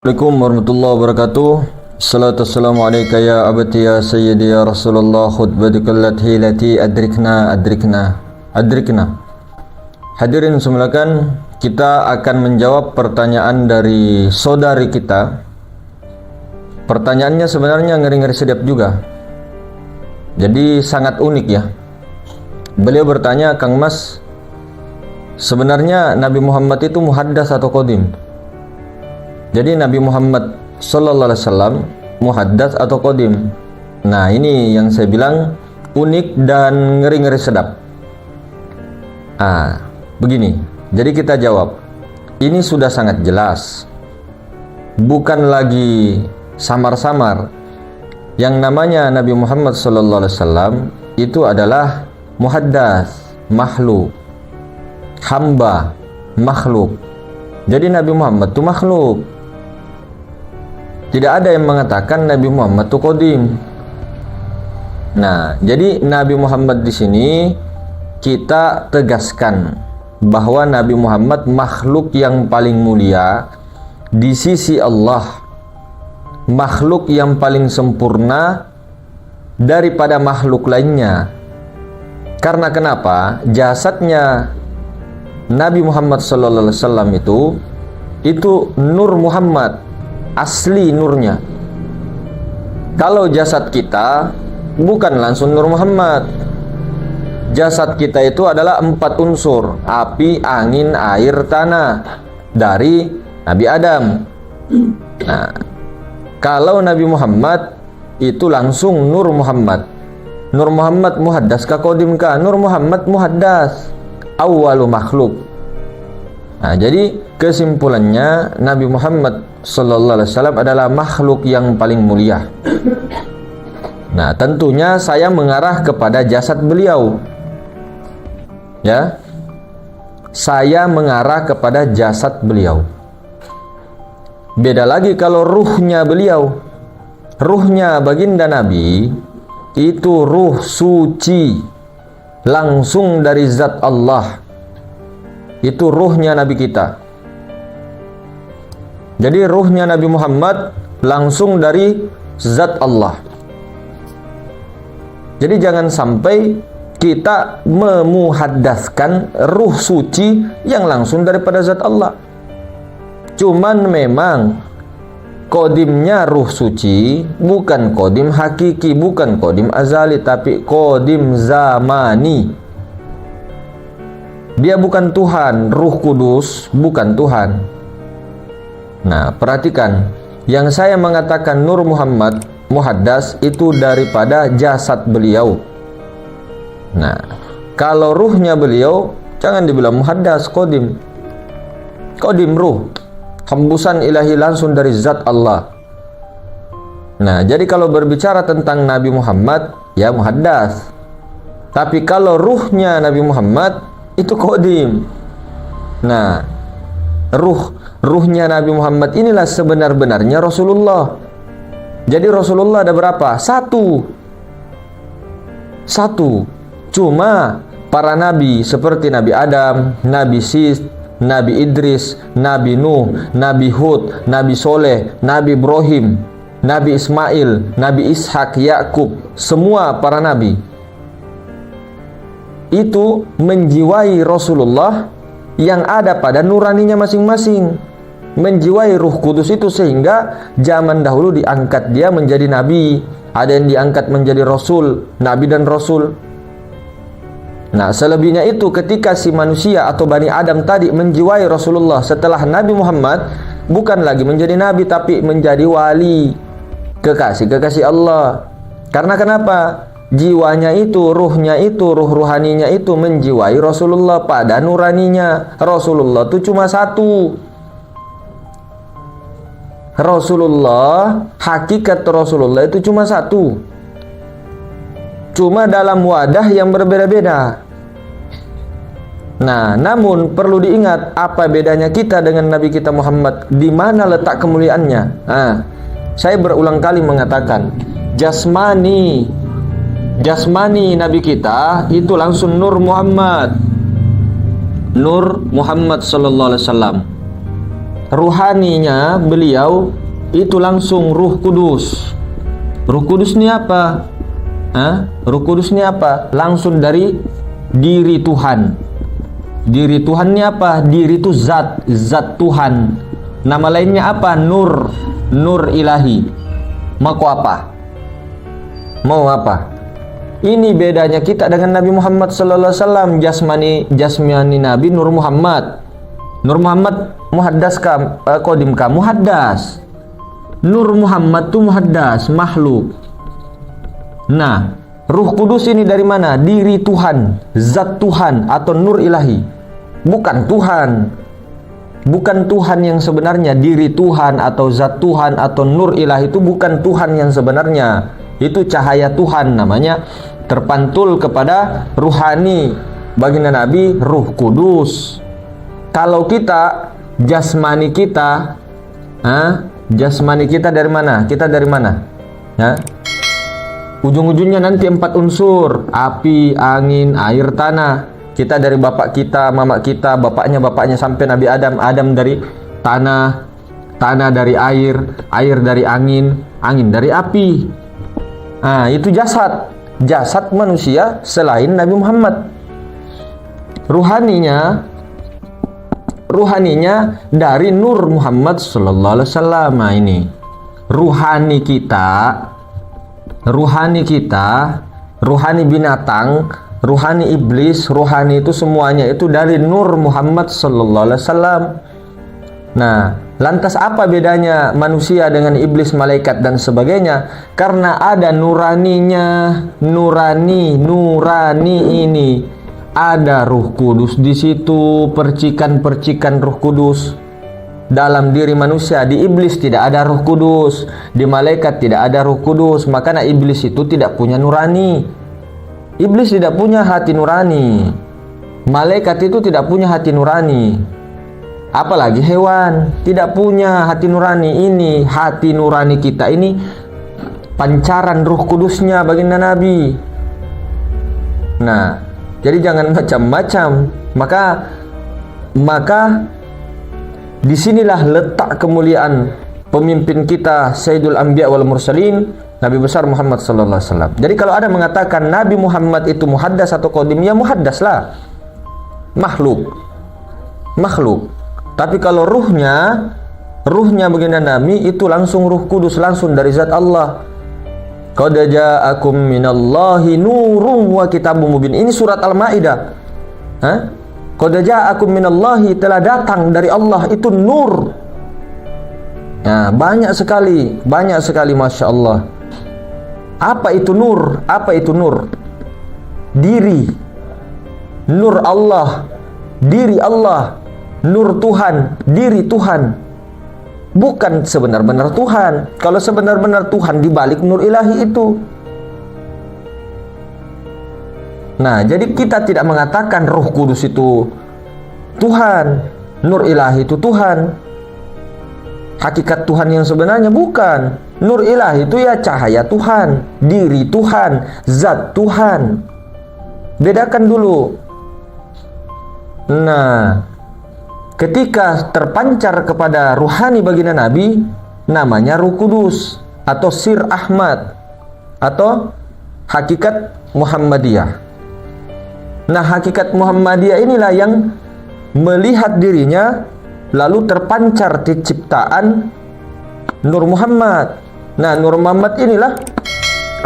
Assalamualaikum warahmatullahi wabarakatuh. Salatu wassalamu alayka ya abati ya sayyidi ya Rasulullah, khutbatukal lati adrikna. Hadirin semulakan, kita akan menjawab pertanyaan dari saudari kita. Pertanyaannya sebenarnya ngeri-ngeri sedap juga. Jadi sangat unik ya. Beliau bertanya, Kang Mas, sebenarnya Nabi Muhammad itu muhaddas atau qadim? Jadi Nabi Muhammad sallallahu alaihi wasallam muhaddas atau qadim? Nah, ini yang saya bilang unik dan ngeri-ngeri sedap. Begini. Jadi kita jawab. Ini sudah sangat jelas. Bukan lagi samar-samar. Yang namanya Nabi Muhammad sallallahu alaihi wasallam itu adalah muhaddas, makhluk. Hamba, makhluk. Jadi Nabi Muhammad itu makhluk. Tidak ada yang mengatakan Nabi Muhammad itu qadim. Nah, jadi Nabi Muhammad di sini kita tegaskan bahwa Nabi Muhammad makhluk yang paling mulia di sisi Allah. Makhluk yang paling sempurna daripada makhluk lainnya. Karena kenapa? Jasadnya Nabi Muhammad sallallahu alaihi wasallam itu nur Muhammad, asli nurnya. Kalau jasad kita bukan langsung nur Muhammad. Jasad kita itu adalah 4 unsur: api, angin, air, tanah, dari Nabi Adam. Nah, kalau Nabi Muhammad itu langsung nur Muhammad. Nur Muhammad muhaddas ka qadim ka? Nur Muhammad muhaddas, awwalu makhluk. Nah, jadi kesimpulannya Nabi Muhammad sallallahu alaihi wasallam adalah makhluk yang paling mulia. Nah, tentunya saya mengarah kepada jasad beliau. Ya. Saya mengarah kepada jasad beliau. Beda lagi kalau ruhnya beliau. Ruhnya baginda Nabi itu ruh suci, langsung dari zat Allah. Itu ruhnya Nabi kita. Jadi ruhnya Nabi Muhammad langsung dari zat Allah. Jadi jangan sampai kita memuhaddaskan ruh suci yang langsung daripada zat Allah. Cuman memang qadimnya ruh suci bukan qadim hakiki, bukan qadim azali, tapi qadim zamani. Dia bukan Tuhan, Ruh Kudus bukan Tuhan. Nah, perhatikan, yang saya mengatakan Nur Muhammad muhaddas itu daripada jasad beliau. Nah, kalau ruhnya beliau jangan dibilang muhaddas, qadim. Qadim ruh, hembusan ilahi langsung dari zat Allah. Nah, jadi kalau berbicara tentang Nabi Muhammad, ya muhaddas. Tapi kalau ruhnya Nabi Muhammad itu qadim. Nah, ruhnya Nabi Muhammad inilah sebenar-benarnya Rasulullah. Jadi Rasulullah ada berapa? Satu. Cuma para nabi seperti Nabi Adam, Nabi Sis, Nabi Idris, Nabi Nuh, Nabi Hud, Nabi Soleh, Nabi Ibrahim, Nabi Ismail, Nabi Ishak, Yakub, semua para nabi itu menjiwai Rasulullah yang ada pada nuraninya masing-masing, menjiwai Ruh Kudus itu, sehingga zaman dahulu diangkat dia menjadi nabi, ada yang diangkat menjadi rasul, nabi dan rasul. Nah, selebihnya itu ketika si manusia atau Bani Adam tadi menjiwai Rasulullah setelah Nabi Muhammad, bukan lagi menjadi nabi tapi menjadi wali, kekasih Allah. Karena kenapa? Jiwanya itu, ruhnya itu, ruh ruhaninya itu menjiwai Rasulullah pada nuraninya. Rasulullah itu cuma satu. Hakikat Rasulullah itu cuma satu. Cuma dalam wadah yang berbeda-beda. Nah, namun perlu diingat apa bedanya kita dengan Nabi kita Muhammad, di mana letak kemuliaannya. Nah, saya berulang kali mengatakan, jasmani Nabi kita itu langsung Nur Muhammad sallallahu alaihi wasallam. ruhaninya beliau itu langsung Ruh Kudus. Ruh Kudus ini apa? Ruh Kudus ini apa? Langsung dari diri Tuhan. Diri Tuhan ini apa? Diri itu zat Tuhan. Nama lainnya apa? Nur ilahi. Mau apa? Mau apa? Ini bedanya kita dengan Nabi Muhammad sallallahu alaihi wasallam. Jasmani Nabi Nur Muhammad. Nur Muhammad muhaddas qadim ka muhaddas. Nur Muhammad tu muhaddas, makhluk. Nah, Ruh Kudus ini dari mana? Diri Tuhan, zat Tuhan atau nur ilahi. Bukan Tuhan. Bukan Tuhan yang sebenarnya. Diri Tuhan atau zat Tuhan atau nur ilahi itu bukan Tuhan yang sebenarnya. Itu cahaya Tuhan namanya, terpantul kepada ruhani baginda Nabi Ruh Kudus. Kalau kita jasmani kita dari mana? Kita dari mana? Ya. Ujung-ujungnya nanti 4 unsur, api, angin, air, tanah. Kita dari bapak kita, mama kita, bapaknya sampai Nabi Adam. Adam dari tanah, tanah dari air, air dari angin, angin dari api. Nah, itu jasad manusia selain Nabi Muhammad. Ruhaninya dari Nur Muhammad sallallahu alaihi wasallam. Nah, ini ruhani binatang, ruhani iblis, ruhani itu semuanya itu dari Nur Muhammad sallallahu alaihi wasallam. Nah, lantas apa bedanya manusia dengan iblis, malaikat dan sebagainya? Karena ada nuraninya, nurani ini. Ada Ruh Kudus di situ, percikan-percikan Ruh Kudus. Dalam diri manusia, di iblis tidak ada Ruh Kudus, di malaikat tidak ada Ruh Kudus. Makanya iblis itu tidak punya nurani. Iblis tidak punya hati nurani. Malaikat itu tidak punya hati nurani. Apalagi hewan tidak punya hati nurani. Ini hati nurani kita ini pancaran Ruh Kudusnya baginda Nabi. Nah, jadi jangan macam-macam. Maka disinilah letak kemuliaan pemimpin kita Sayyidul Anbiya wal Mursalin, Nabi besar Muhammad sallallahu alaihi wasallam. Jadi kalau ada mengatakan Nabi Muhammad itu muhaddas atau qadim, ya muhaddas lah. Makhluk. Tapi kalau ruhnya baginda Nabi itu langsung Ruh Kudus, langsung dari zat Allah. Qad ja'akum minallahi nurun wa kitabun mubin. Ini surat Al-Maidah. Qad ja'akum minallahi, telah datang dari Allah itu nur. Nah, banyak sekali Masya Allah. Apa itu nur? Diri. Nur Allah, diri Allah. Nur Tuhan, diri Tuhan. Bukan sebenar-benar Tuhan. Kalau sebenar-benar Tuhan dibalik nur ilahi itu. Nah, jadi kita tidak mengatakan Ruh Kudus itu Tuhan, nur ilahi itu Tuhan. Hakikat Tuhan yang sebenarnya bukan. Nur ilahi itu ya cahaya Tuhan, diri Tuhan, zat Tuhan. Bedakan dulu. Nah, ketika terpancar kepada ruhani baginda Nabi, namanya Ruh Kudus atau Sir Ahmad atau hakikat Muhammadiyah. Nah, hakikat Muhammadiyah inilah yang melihat dirinya lalu terpancar di ciptaan Nur Muhammad. Nah, Nur Muhammad inilah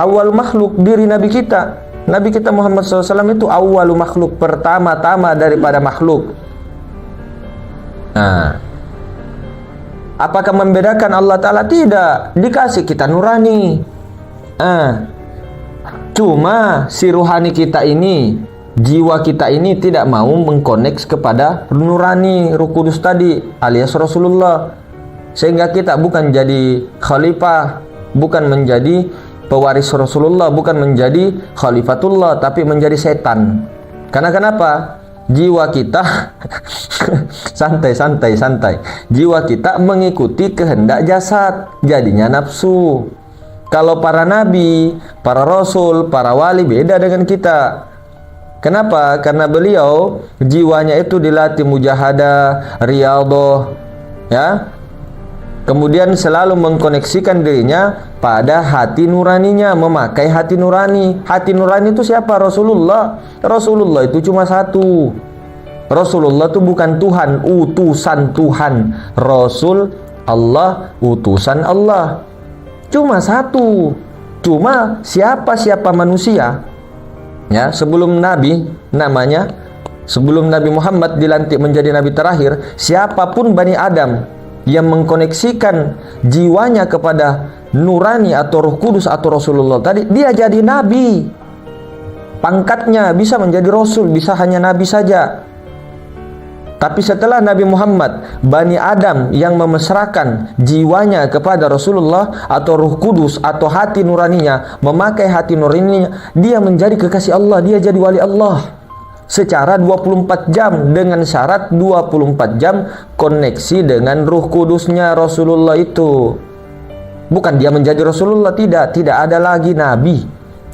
awal makhluk diri Nabi kita. Nabi kita Muhammad SAW itu awal makhluk, pertama-tama daripada makhluk. Nah, apakah membedakan Allah Ta'ala? Tidak. Dikasih kita nurani. Cuma si ruhani kita ini, jiwa kita ini tidak mau mengkoneks kepada nurani Ruh Kudus tadi alias Rasulullah, sehingga kita bukan jadi khalifah, bukan menjadi pewaris Rasulullah, bukan menjadi khalifatullah, tapi menjadi setan. Karena kenapa? Jiwa kita santai. Jiwa kita mengikuti kehendak jasad, jadinya nafsu. Kalau para nabi, para rasul, para wali beda dengan kita. Kenapa? Karena beliau jiwanya itu dilatih mujahadah, riyadhah, Ya. Kemudian selalu mengkoneksikan dirinya pada hati nuraninya, memakai hati nurani. Hati nurani itu siapa? Rasulullah. Rasulullah itu cuma satu. Rasulullah itu bukan Tuhan, utusan Tuhan. Rasul Allah, utusan Allah. Cuma satu. Cuma siapa manusia, ya, sebelum Nabi namanya, sebelum Nabi Muhammad dilantik menjadi Nabi terakhir, siapapun Bani Adam yang mengkoneksikan jiwanya kepada nurani atau Roh Kudus atau Rasulullah tadi, dia jadi nabi. Pangkatnya bisa menjadi rasul, bisa hanya nabi saja. Tapi setelah Nabi Muhammad, Bani Adam yang memesrakan jiwanya kepada Rasulullah atau Roh Kudus atau hati nuraninya, memakai hati nuraninya, dia menjadi kekasih Allah, dia jadi wali Allah. Secara 24 jam dengan syarat 24 jam koneksi dengan Ruh Kudusnya Rasulullah itu. Bukan dia menjadi Rasulullah, tidak ada lagi nabi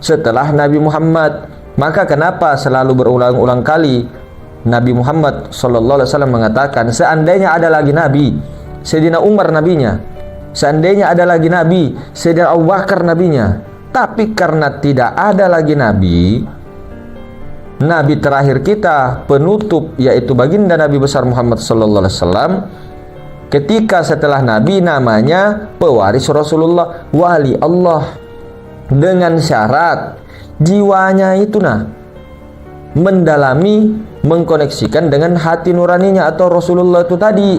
setelah Nabi Muhammad. Maka kenapa selalu berulang-ulang kali Nabi Muhammad SAW mengatakan, seandainya ada lagi nabi, Sayyidina Umar nabinya, seandainya ada lagi nabi, Sayyidina Abu Bakar nabinya. Tapi karena tidak ada lagi Nabi terakhir kita, penutup, yaitu baginda Nabi besar Muhammad SAW, ketika setelah Nabi namanya pewaris Rasulullah, wali Allah, dengan syarat jiwanya itu mendalami, mengkoneksikan dengan hati nuraninya atau Rasulullah itu tadi.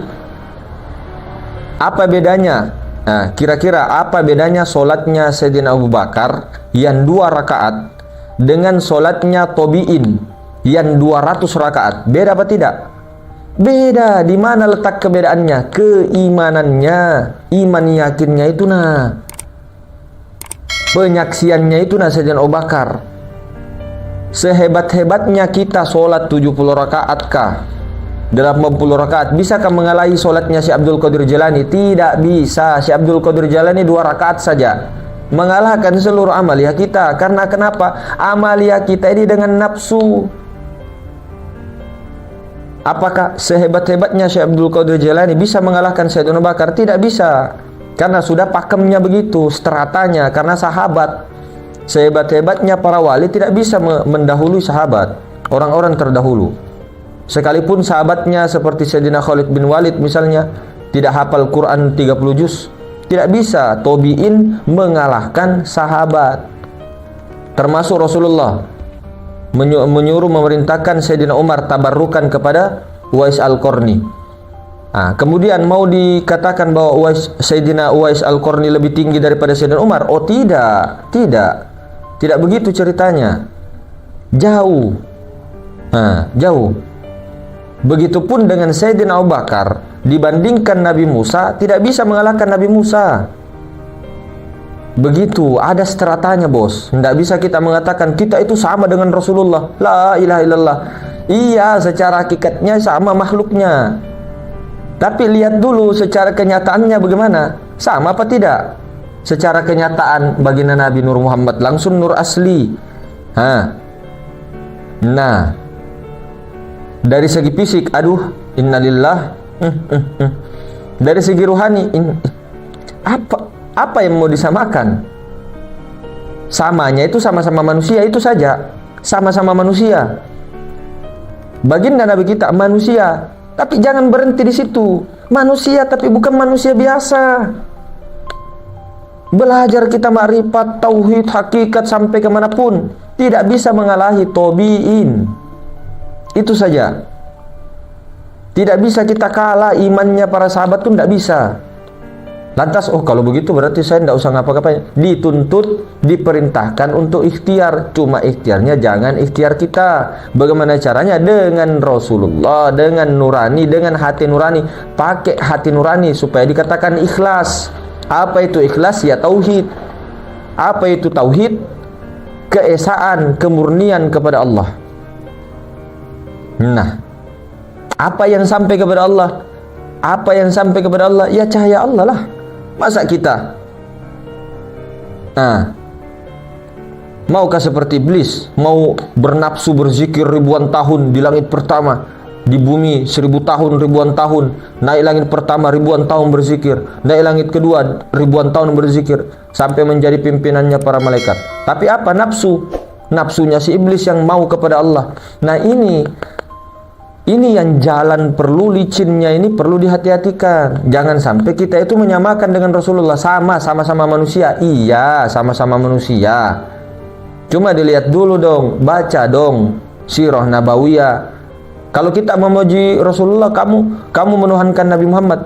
Apa bedanya? Nah, kira-kira apa bedanya solatnya Sayyidina Abu Bakar yang 2 rakaat dengan solatnya Tobi'in yang 200 rakaat? Beda apa tidak? Beda. Di mana letak kebedaannya? Keimanannya, iman yakinnya itu penyaksiannya itu Sayyidina Abu Bakar. Sehebat-hebatnya kita solat 70 rakaat kah? 80 rakaat, bisakah mengalahi solatnya si Abdul Qadir Jailani? Tidak bisa. Si Abdul Qadir Jailani 2 rakaat saja mengalahkan seluruh amalia kita. Karena kenapa? Amalia kita ini dengan nafsu. Apakah sehebat-hebatnya Syekh Abdul Qadir Jailani bisa mengalahkan Sayyidina Abu Bakar? Tidak bisa. Karena sudah pakemnya begitu, stratanya, karena sahabat. Sehebat-hebatnya para wali tidak bisa mendahului sahabat, orang-orang terdahulu. Sekalipun sahabatnya seperti Sayyidina Khalid bin Walid misalnya, tidak hafal Quran 30 juz, tidak bisa Tobi'in mengalahkan sahabat. Termasuk Rasulullah menyuruh, memerintahkan Sayyidina Umar tabarrukan kepada Uwais Al-Qarni. Kemudian mau dikatakan bahwa Sayyidina Uwais Al-Qarni lebih tinggi daripada Sayyidina Umar? Oh tidak begitu ceritanya. Jauh. Jauh. Begitupun dengan Sayyidina Abu Bakar, dibandingkan Nabi Musa, tidak bisa mengalahkan Nabi Musa. Begitu, ada stratanya bos. Tidak bisa kita mengatakan kita itu sama dengan Rasulullah. La ilaha illallah. Iya, secara hakikatnya sama makhluknya. Tapi lihat dulu secara kenyataannya bagaimana. Sama apa tidak? Secara kenyataan baginda Nabi Nur Muhammad langsung nur asli. Dari segi fisik, aduh, innalillah. Dari segi ruhani, apa yang mau disamakan? Samanya itu sama-sama manusia, itu saja. Sama-sama manusia. Baginda Nabi kita manusia, tapi jangan berhenti di situ. Manusia tapi bukan manusia biasa. Belajar kita makrifat, tauhid, hakikat sampai kemanapun, tidak bisa mengalahi Tobi'in. Itu saja. Tidak bisa kita kalah imannya para sahabat pun tidak bisa. Lantas, kalau begitu berarti saya tidak usah ngapa-ngapain. Dituntut, diperintahkan untuk ikhtiar. Cuma ikhtiarnya jangan ikhtiar kita. Bagaimana caranya? Dengan Rasulullah, dengan nurani, dengan hati nurani. Pakai hati nurani supaya dikatakan ikhlas. Apa itu ikhlas? Ya tauhid. Apa itu tauhid? Keesaan, kemurnian kepada Allah. Apa yang sampai kepada Allah? Apa yang sampai kepada Allah? Ya cahaya Allah lah. Masa kita maukah seperti iblis, mau bernafsu berzikir ribuan tahun di langit pertama, di bumi 1000 tahun, ribuan tahun. Naik langit pertama ribuan tahun berzikir, naik langit kedua ribuan tahun berzikir, sampai menjadi pimpinannya para malaikat. Tapi apa? Nafsunya si iblis yang mau kepada Allah. Nah ini yang jalan perlu, licinnya ini perlu dihati-hatikan. Jangan sampai kita itu menyamakan dengan Rasulullah. Sama-sama manusia. Iya, sama-sama manusia. Cuma dilihat dulu dong, baca dong sirah nabawiyah. Kalau kita memuji Rasulullah, kamu menuhankan Nabi Muhammad.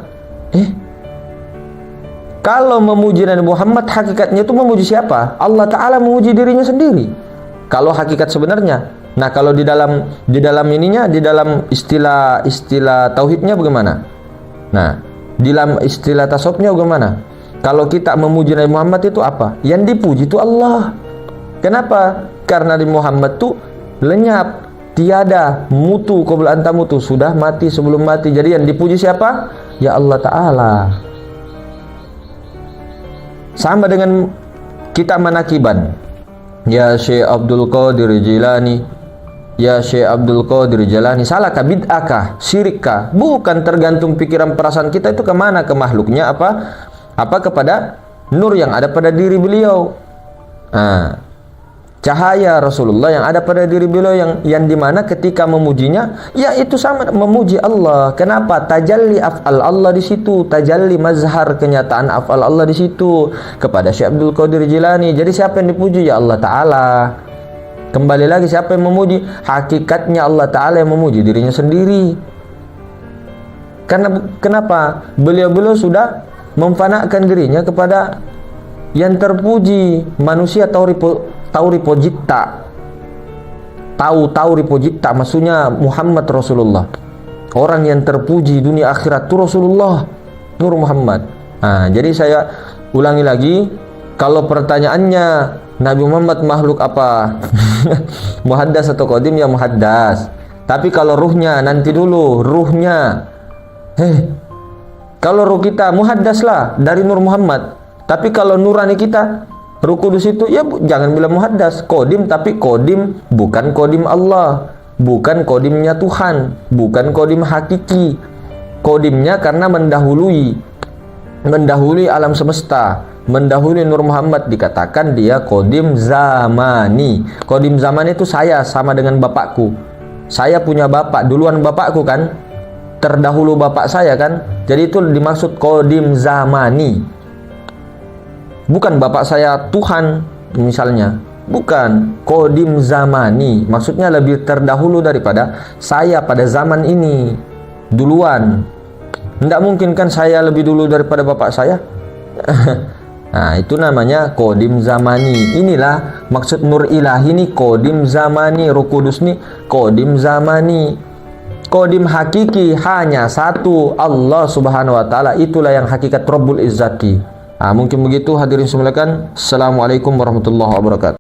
Kalau memuji Nabi Muhammad, hakikatnya itu memuji siapa? Allah Ta'ala memuji dirinya sendiri. Kalau hakikat sebenarnya. Nah, kalau di dalam ininya, di dalam istilah tauhidnya bagaimana? Nah, di dalam istilah tasawufnya bagaimana? Kalau kita memuji Nabi Muhammad itu apa? Yang dipuji itu Allah. Kenapa? Karena Nabi Muhammad itu lenyap, tiada, mutu qabla anta mutu, sudah mati sebelum mati. Jadi yang dipuji siapa? Ya Allah Ta'ala. Sama dengan kita manakiban. Ya Syekh Abdul Qadir Jilani, ya Syekh Abdul Qadir Jalani. Salahkah, bid'ahkah, syirikkah? Bukan tergantung pikiran perasaan kita itu kemana, ke makhluknya apa kepada nur yang ada pada diri beliau. Cahaya Rasulullah yang ada pada diri beliau, yang dimana ketika memujinya, ya itu sama memuji Allah. Kenapa? Tajalli af'al Allah di situ, tajalli mazhar kenyataan af'al Allah di situ kepada Syekh Abdul Qadir Jilani. Jadi siapa yang dipuji? Ya Allah Ta'ala. Kembali lagi, siapa yang memuji? Hakikatnya Allah Ta'ala yang memuji dirinya sendiri. Karena kenapa? Beliau sudah memfanakan dirinya kepada yang terpuji. Manusia tahu ripojitta, tahu ripojitta, maksudnya Muhammad Rasulullah. Orang yang terpuji dunia akhirat itu Rasulullah, Nur Muhammad. Jadi saya ulangi lagi, kalau pertanyaannya Nabi Muhammad makhluk apa? Muhaddas atau qadim? Ya muhaddas. Tapi kalau ruhnya, nanti dulu ruhnya. Kalau ruh kita muhaddas lah dari Nur Muhammad. Tapi kalau nurani kita, Ruh Kudus itu, ya jangan bilang muhaddas, qadim, tapi qadim bukan qadim Allah, bukan qadimnya Tuhan, bukan qadim hakiki. Qadimnya karena mendahului alam semesta, mendahului Nur Muhammad, dikatakan dia qadim zamani. Qadim zamani itu saya sama dengan bapakku. Saya punya bapak, duluan bapakku kan, terdahulu bapak saya kan. Jadi itu dimaksud qadim zamani. Bukan bapak saya Tuhan misalnya, bukan. Qadim zamani maksudnya lebih terdahulu daripada saya pada zaman ini, duluan. Tidak mungkin kan saya lebih dulu daripada bapak saya. Nah, itu namanya qadim zamani. Inilah maksud nur ilahi ini, qadim zamani. Ruh Kudus ini qadim zamani. Qadim hakiki hanya satu, Allah Subhanahu wa taala. Itulah yang hakikat Rabbul Izzati. Mungkin begitu hadirin sekalian. Assalamualaikum warahmatullahi wabarakatuh.